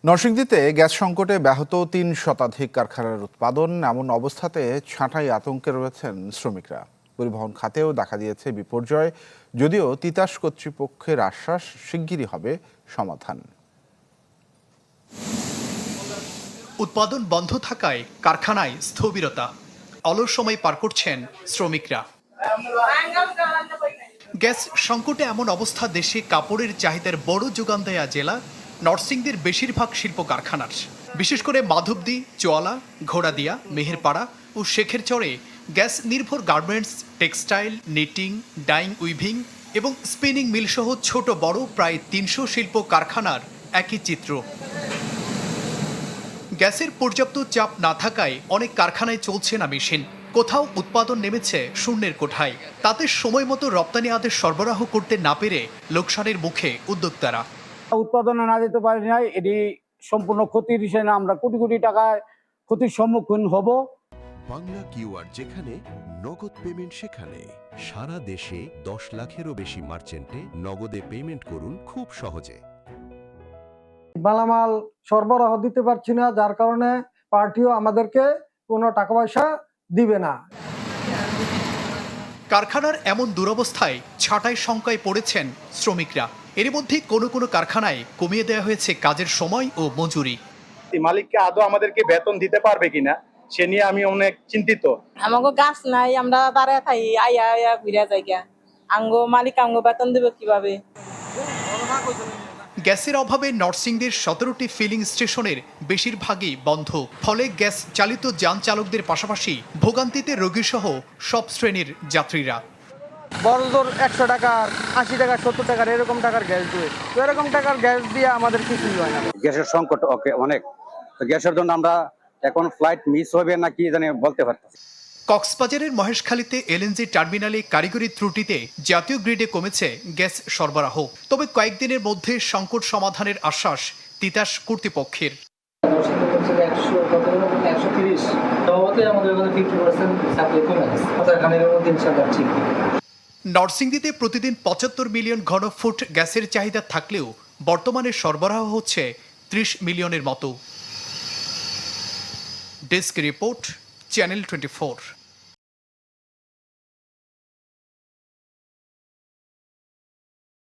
নরসিংদীতে গ্যাস সংকটে ব্যাহত ৩ শতাধিক কারখানার উৎপাদন। এমন অবস্থাতে ছাঁটাই আতঙ্কে রয়েছেন শ্রমিকরা। পরিবহন খাতেও দেখা দিয়েছে বিপর্যয়, যদিও তিতাস কর্তৃপক্ষের আশ্বাস শিগগিরই হবে সমাধান। উৎপাদন বন্ধ থাকায় কারখানায় স্থবিরতা, অলস সময় পার করছেন শ্রমিকরা। গ্যাস সংকটে এমন অবস্থা দেশে কাপড়ের চাহিদার বড় যোগান দেয়া জেলা নরসিংদীর বেশিরভাগ শিল্প কারখানার, বিশেষ করে মাধবদী, চোয়ালা, ঘোড়াদিয়া, মেহেরপাড়া ও শেখেরচরে গ্যাস নির্ভর garments, textile, knitting, dyeing, weaving এবং স্পিনিং মিল সহ ছোট বড় প্রায় ৩০০ শিল্প কারখানার একই চিত্র। গ্যাসের পর্যাপ্ত চাপ না থাকায় অনেক কারখানায় চলছে না মেশিন, কোথাও উৎপাদন নেমেছে শূন্যের কোঠায়। তাতে সময় মতো রপ্তানি আদেশ সরবরাহ করতে না পেরে লোকসানের মুখে উদ্যোক্তারা। উৎপাদনে না যেতে পারি নাই, এটি সম্পূর্ণ ক্ষতির হিসেবে আমরা কোটি কোটি টাকায় ক্ষতির সম্মুখীন হব। বাংলা কিউআর, যেখানে নগদ পেমেন্ট সেখানে। সারা দেশে 10 লাখেরও বেশি মার্চেন্টে নগদে পেমেন্ট করুন খুব সহজে। মালামাল সরবরাহ দিতে পারছি না, যার কারণে পার্টিও আমাদেরকে কোনো টাকা পয়সা দিবে না। কারখানার এমন দুরবস্থায় ছাঁটাই শঙ্কায় পড়েছেন শ্রমিকরা। এর মধ্যে কোনো কোনো কারখানায় কমিয়ে দেওয়া হয়েছে কাজের সময় ও মজুরি। মালিককে আদৌ আমাদেরকে বেতন দিতে পারবে কিনা সে নিয়ে আমি অনেক চিন্তিত। আমাকে গাছ নাই, আমরা দাঁড়ায় থাকি, আইয়া আইয়া ঘুরে যাই। আঙ্গো মালিক আঙ্গো বেতন দেবে কিভাবে? গ্যাসের অভাবে নরসিংদীর 17টি ফিলিং স্টেশনের বেশিরভাগই বন্ধ। ফলে গ্যাস চালিত যান চালকদের পাশাপাশি ভোগান্তিতে রোগীসহ সব শ্রেণীর যাত্রীরা। বড় জোর 100 টাকার, 80 টাকার, 70 টাকার এরকম টাকার গ্যাস দিয়ে, তো এরকম টাকার গ্যাস দিয়ে আমাদের কিছুই হয় না। গ্যাসের সংকট অনেক, তো গ্যাসের জন্য আমরা এখন ফ্লাইট মিস হবে না কি জানি বলতে পারতেছি। কক্সবাজারের মহেশখালীতে এলএনজি টার্মিনালে কারিগরি ত্রুটিতে জাতীয় গ্রিডে কমেছে গ্যাস সরবরাহ। তবে কয়েকদিনের মধ্যে সংকট সমাধানের আশ্বাস তিতাস কর্তৃপক্ষের। নরসিংদীতে প্রতিদিন ৭৫ মিলিয়ন ঘনফুট গ্যাসের চাহিদা থাকলেও বর্তমানে সরবরাহ হচ্ছে ৩০ মিলিয়নের মতো। Desk report, channel 24।